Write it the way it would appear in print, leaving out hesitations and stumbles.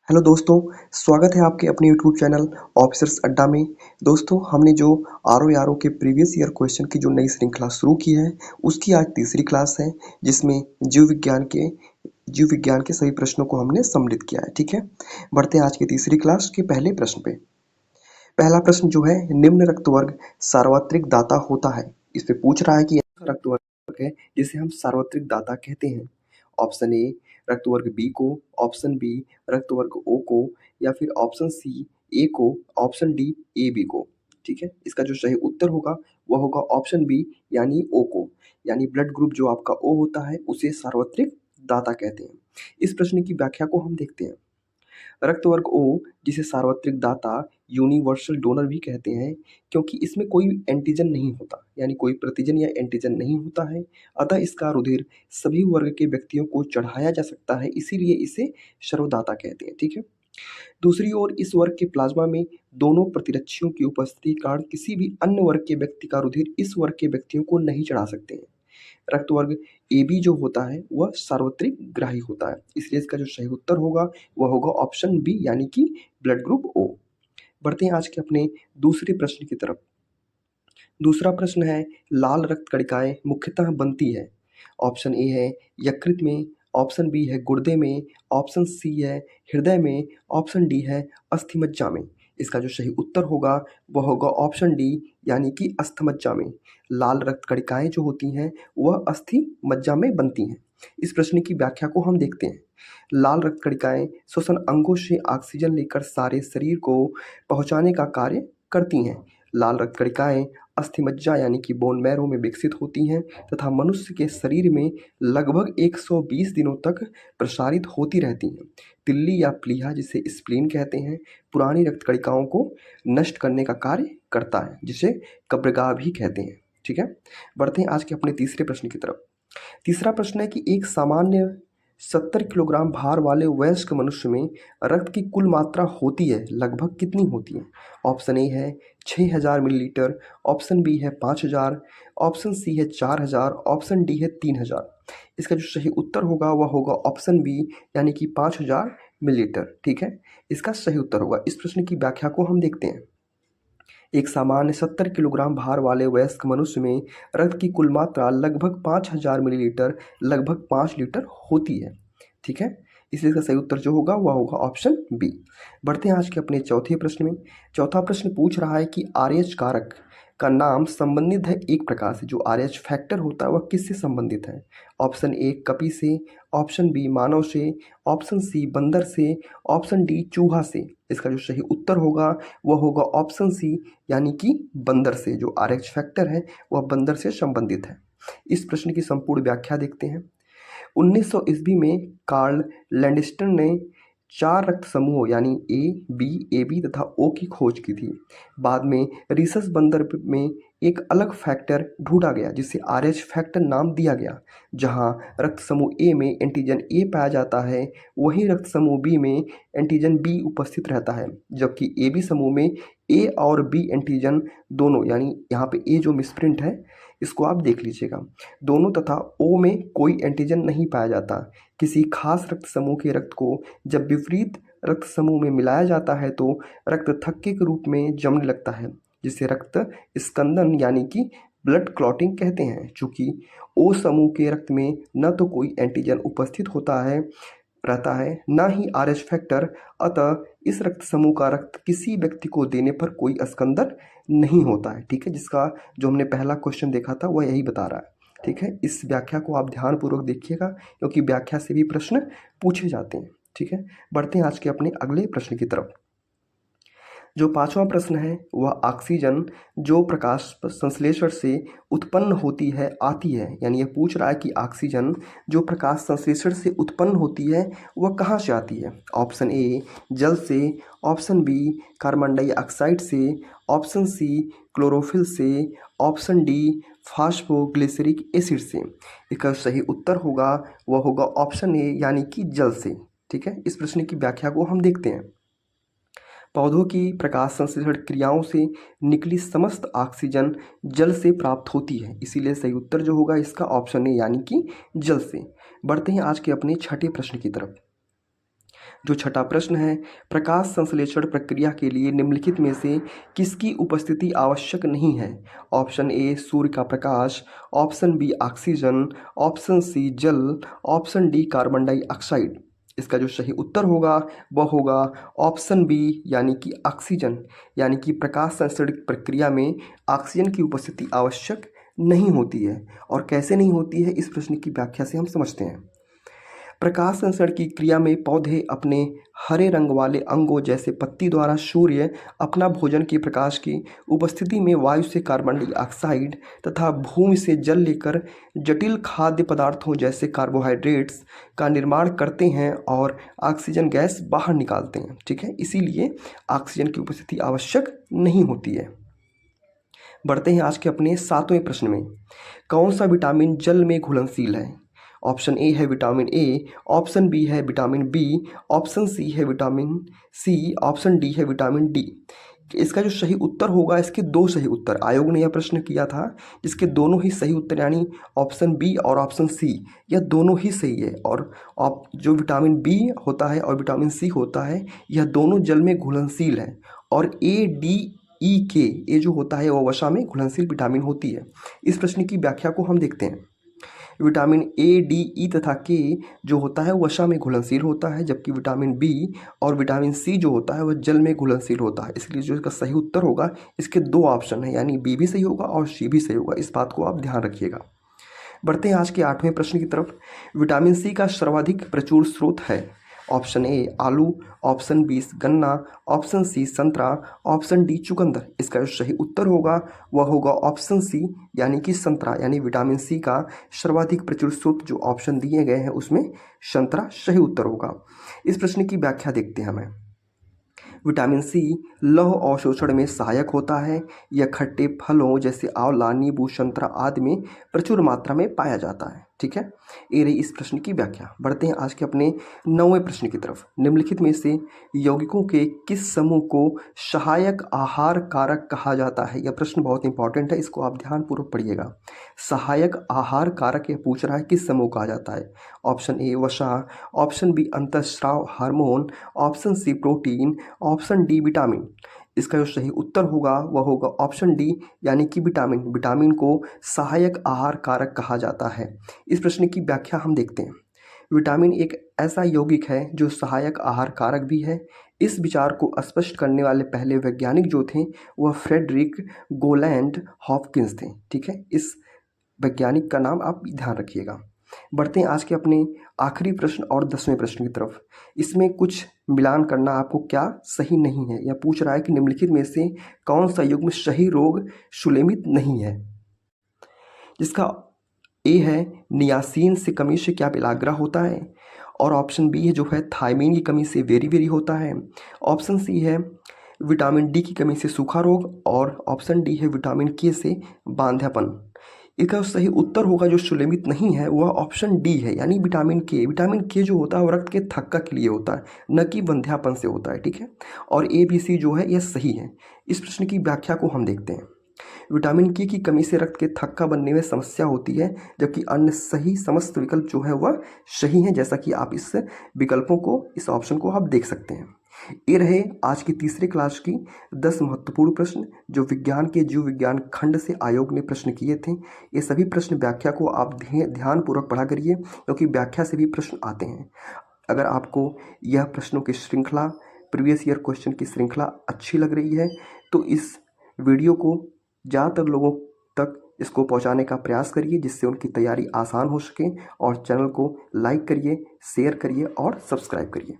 Hello दोस्तों, स्वागत है आपके अपने यूट्यूब चैनल ऑफिसर्स अड्डा में। दोस्तों, हमने जो आरओ के प्रीवियस ईयर क्वेश्चन की जो नई श्रृंखला शुरू की है, उसकी आज तीसरी क्लास है, जिसमें जीव विज्ञान के सभी प्रश्नों को हमने सम्मिलित किया है। ठीक है, बढ़ते हैं आज की तीसरी क्लास के पहले प्रश्न पे। पहला प्रश्न जो है, निम्न रक्तवर्ग सार्वत्रिक दाता होता है। इस पे पूछ रहा है कि ऐसा रक्तवर्ग है जिसे हम सार्वत्रिक दाता कहते हैं। ऑप्शन ए रक्तवर्ग बी को, ऑप्शन बी रक्तवर्ग ओ को, या फिर ऑप्शन सी ए को, ऑप्शन डी ए बी को। ठीक है, इसका जो सही उत्तर होगा वह होगा ऑप्शन बी यानी ओ को। यानी ब्लड ग्रुप जो आपका ओ होता है उसे सार्वत्रिक दाता कहते हैं। इस प्रश्न की व्याख्या को हम देखते हैं। रक्त वर्ग ओ, जिसे सार्वत्रिक दाता यूनिवर्सल डोनर भी कहते हैं, क्योंकि इसमें कोई एंटीजन नहीं होता, यानी कोई प्रतिजन या एंटीजन नहीं होता है, अतः इसका रुधिर सभी वर्ग के व्यक्तियों को चढ़ाया जा सकता है, इसीलिए इसे सर्वदाता कहते हैं। ठीक है, दूसरी ओर इस वर्ग के प्लाज्मा में दोनों प्रतिरक्षियों की उपस्थिति के कारण किसी भी अन्य वर्ग के व्यक्ति का रुधिर इस वर्ग के व्यक्तियों को नहीं चढ़ा सकते हैं। रक्त वर्ग ए बी जो होता है वह सार्वत्रिक ग्राही होता है, इसलिए इसका जो सही उत्तर होगा वह होगा ऑप्शन बी यानी कि ब्लड ग्रुप ओ। बढ़ते हैं आज के अपने दूसरे प्रश्न की तरफ। दूसरा प्रश्न है, लाल रक्त कणिकाएं मुख्यतः बनती है। ऑप्शन ए है यकृत में, ऑप्शन बी है गुर्दे में, ऑप्शन सी है हृदय में, ऑप्शन डी है अस्थिमज्जा में। इसका जो सही उत्तर होगा वह होगा ऑप्शन डी यानी कि अस्थिमज्जा में। लाल रक्त कणिकाएं जो होती हैं वह अस्थि मज्जा में बनती हैं। इस प्रश्न की व्याख्या को हम देखते हैं। लाल रक्त कणिकाएं श्वसन अंगों से ऑक्सीजन लेकर सारे शरीर को पहुंचाने का कार्य करती हैं। लाल रक्त कणिकाएं अस्थिमज्जा यानी कि बोन मैरो में विकसित होती हैं तथा मनुष्य के शरीर में लगभग 120 दिनों तक प्रसारित होती रहती हैं। तिल्ली या प्लीहा, जिसे स्प्लीन कहते हैं, पुरानी रक्त कणिकाओं को नष्ट करने का कार्य करता है, जिसे कब्रगाह भी कहते हैं। ठीक है, बढ़ते हैं आज के अपने तीसरे प्रश्न की तरफ। तीसरा प्रश्न है कि एक सामान्य 70 किलोग्राम भार वाले वयस्क मनुष्य में रक्त की कुल मात्रा होती है लगभग कितनी होती है। ऑप्शन ए है 6000 मिलीलीटर, ऑप्शन बी है 5000, ऑप्शन सी है 4000, ऑप्शन डी है 3000। इसका जो सही उत्तर होगा वह होगा ऑप्शन बी यानी कि 5000 मिलीलीटर। ठीक है, इसका सही उत्तर होगा। इस प्रश्न की व्याख्या को हम देखते हैं। एक सामान्य 70 किलोग्राम भार वाले वयस्क मनुष्य में रक्त की कुल मात्रा लगभग 5000 मिलीलीटर लगभग 5 लीटर होती है। ठीक है, इसलिए इसका सही उत्तर जो होगा वह होगा ऑप्शन बी। बढ़ते हैं आज के अपने चौथे प्रश्न में। चौथा प्रश्न पूछ रहा है कि आरएच कारक का नाम संबंधित है एक प्रकार से। जो आरएच फैक्टर होता है वह किससे संबंधित है। ऑप्शन ए कपी से, ऑप्शन बी मानव से, ऑप्शन सी बंदर से, ऑप्शन डी चूहा से। इसका जो सही उत्तर होगा वह होगा ऑप्शन सी यानी कि बंदर से। जो आरएच फैक्टर है वह बंदर से संबंधित है। इस प्रश्न की संपूर्ण व्याख्या देखते हैं। 1900 ईस्वी में कार्ल लैंडस्टर ने 4 रक्त समूहों यानी ए, बी, ए बी तथा ओ की खोज की थी। बाद में रिसस बंदर में एक अलग फैक्टर ढूंढा गया जिसे आरएच फैक्टर नाम दिया गया। जहां रक्त समूह ए में एंटीजन ए पाया जाता है, वहीं रक्त समूह बी में एंटीजन बी उपस्थित रहता है, जबकि ए बी समूह में ए और बी एंटीजन दोनों, यानी यहाँ पे ए जो मिसप्रिंट है इसको आप देख लीजिएगा, दोनों तथा ओ में कोई एंटीजन नहीं पाया जाता। किसी खास रक्त समूह के रक्त को जब विपरीत रक्त समूह में मिलाया जाता है तो रक्त थक्के के रूप में जमने लगता है, जिसे रक्त स्कंदन यानी कि ब्लड क्लॉटिंग कहते हैं। चूंकि ओ समूह के रक्त में न तो कोई एंटीजन उपस्थित होता है रहता है, न ही आरएच फैक्टर, अतः इस रक्त समूह का रक्त किसी व्यक्ति को देने पर कोई स्कंदन नहीं होता है। ठीक है, जिसका जो हमने पहला क्वेश्चन देखा था वह यही बता रहा है। ठीक है, इस व्याख्या को आप ध्यानपूर्वक देखिएगा क्योंकि व्याख्या से भी प्रश्न पूछे जाते हैं। ठीक है, बढ़ते हैं आज के अपने अगले प्रश्न की तरफ। जो पांचवा प्रश्न है वह ऑक्सीजन जो प्रकाश संश्लेषण से उत्पन्न होती है आती है, यानी यह पूछ रहा है कि ऑक्सीजन जो प्रकाश संश्लेषण से उत्पन्न होती है वह कहाँ से आती है। ऑप्शन ए जल से, ऑप्शन बी कार्बन डाइऑक्साइड से, ऑप्शन सी क्लोरोफिल से, ऑप्शन डी फास्फोग्लिसरिक एसिड से। इसका सही उत्तर होगा वह होगा ऑप्शन ए यानी कि जल से। ठीक है, इस प्रश्न की व्याख्या को हम देखते हैं। पौधों की प्रकाश संश्लेषण क्रियाओं से निकली समस्त ऑक्सीजन जल से प्राप्त होती है, इसीलिए सही उत्तर जो होगा इसका ऑप्शन है यानी कि जल से। बढ़ते हैं आज के अपने छठे प्रश्न की तरफ। जो छठा प्रश्न है, प्रकाश संश्लेषण प्रक्रिया के लिए निम्नलिखित में से किसकी उपस्थिति आवश्यक नहीं है? ऑप्शन ए सूर्य का प्रकाश, option B oxygen, option C जल, ऑप्शन डी कार्बन डाइऑक्साइड। इसका जो सही उत्तर होगा वह होगा ऑप्शन बी यानी कि ऑक्सीजन, यानी कि प्रकाश संश्लेषण प्रक्रिया में ऑक्सीजन की उपस्थिति आवश्यक नहीं होती है। और कैसे नहीं होती है, इस प्रश्न की व्याख्या से हम समझते हैं। प्रकाश संश्लेषण की क्रिया में पौधे अपने हरे रंग वाले अंगों जैसे पत्ती द्वारा सूर्य अपना भोजन के प्रकाश की उपस्थिति में वायु से कार्बन डाइऑक्साइड तथा भूमि से जल लेकर जटिल खाद्य पदार्थों जैसे कार्बोहाइड्रेट्स का निर्माण करते हैं और ऑक्सीजन गैस बाहर निकालते हैं। ठीक है, इसीलिए ऑक्सीजन की उपस्थिति आवश्यक नहीं होती है। बढ़ते हैं आज के अपने 7वें प्रश्न में। कौन सा विटामिन जल में घुलनशील है? ऑप्शन ए है विटामिन ए, ऑप्शन बी है विटामिन बी, ऑप्शन सी है विटामिन सी, ऑप्शन डी है विटामिन डी। इसका जो सही उत्तर होगा, इसके दो सही उत्तर आयोग ने यह प्रश्न किया था, जिसके दोनों ही सही उत्तर यानी ऑप्शन बी और ऑप्शन सी यह दोनों ही सही है। और जो विटामिन बी होता है और विटामिन सी होता है यह दोनों जल में घुलनशील है। और ए डी ई के ये जो होता है वह वसा में घुलनशील विटामिन होती है। इस प्रश्न की व्याख्या को हम देखते हैं। विटामिन ए डी ई तथा के जो होता है वसा में घुलनशील होता है, जबकि विटामिन बी और विटामिन सी जो होता है वह जल में घुलनशील होता है। इसलिए जो इसका सही उत्तर होगा, इसके दो ऑप्शन है, यानी बी भी सही होगा और सी भी सही होगा। इस बात को आप ध्यान रखिएगा। बढ़ते हैं आज के 8वें प्रश्न की तरफ। विटामिन सी का सर्वाधिक प्रचुर स्रोत है। ऑप्शन ए आलू, ऑप्शन बी गन्ना, ऑप्शन सी संतरा, ऑप्शन डी चुकंदर। इसका जो सही उत्तर होगा वह होगा ऑप्शन सी यानी कि संतरा, यानी विटामिन सी का सर्वाधिक प्रचुर स्रोत जो ऑप्शन दिए गए हैं उसमें संतरा सही उत्तर होगा। इस प्रश्न की व्याख्या देखते हैं हमें। विटामिन सी लौह अवशोषण में सहायक होता है। यह खट्टे फलों जैसे आंवला, नींबू, संतरा आदि में प्रचुर मात्रा में पाया जाता है। ठीक है, ये रही इस प्रश्न की व्याख्या। बढ़ते हैं आज के अपने 9वें प्रश्न की तरफ। निम्नलिखित में से यौगिकों के किस समूह को सहायक आहार कारक कहा जाता है? यह प्रश्न बहुत इंपॉर्टेंट है, इसको आप ध्यानपूर्वक पढ़िएगा। सहायक आहार कारक यह पूछ रहा है किस समूह कहा जाता है। ऑप्शन ए वसा, ऑप्शन बी अंतःस्राव hormone, option C protein, option D vitamin. इसका जो सही उत्तर होगा वह होगा ऑप्शन डी यानी कि विटामिन। विटामिन को सहायक आहार कारक कहा जाता है। इस प्रश्न की व्याख्या हम देखते हैं। विटामिन एक ऐसा यौगिक है जो सहायक आहार कारक भी है। इस विचार को स्पष्ट करने वाले पहले वैज्ञानिक जो थे वह फ्रेडरिक गोलैंड हॉपकिंस थे। ठीक है, इस वैज्ञानिक का नाम आप ध्यान रखिएगा। बढ़ते हैं आज के अपने आखिरी प्रश्न और 10वें प्रश्न की तरफ। इसमें कुछ मिलान करना आपको क्या सही नहीं है। यह पूछ रहा है कि निम्नलिखित में से कौन सा युग्म सही रोग सुलेमित नहीं है। जिसका ए है नियासिन से कमी से क्या पेलाग्रा होता है, और ऑप्शन बी है जो है थायमीन की कमी से वेरी वेरी होता है, ऑप्शन सी है विटामिन डी की कमी से सूखा रोग, और ऑप्शन डी है विटामिन के से बांध्यापन। इसका सही उत्तर होगा जो सुलेमित नहीं है वह ऑप्शन डी है, यानी विटामिन के। विटामिन के जो होता है वो रक्त के थक्का के लिए होता है, न कि वंध्यापन से होता है। ठीक है, और ए बी सी जो है यह सही है। इस प्रश्न की व्याख्या को हम देखते हैं। विटामिन के की कमी से रक्त के थक्का बनने में समस्या होती है, जबकि अन्य सही समस्त विकल्प जो है वह सही है, जैसा कि आप इस विकल्पों को, इस ऑप्शन को आप देख सकते हैं। ये रहे आज की तीसरी क्लास की 10 महत्वपूर्ण प्रश्न जो विज्ञान के जीव विज्ञान खंड से आयोग ने प्रश्न किए थे। ये सभी प्रश्न व्याख्या को आप ध्यानपूर्वक पढ़ा करिए, क्योंकि व्याख्या से भी प्रश्न आते हैं। अगर आपको यह प्रश्नों की श्रृंखला, प्रीवियस ईयर क्वेश्चन की श्रृंखला अच्छी लग रही है तो इस वीडियो को ज़्यादातर लोगों तक इसको पहुंचाने का प्रयास करिए, जिससे उनकी तैयारी आसान हो सके। और चैनल को लाइक करिए, शेयर करिए और सब्सक्राइब करिए।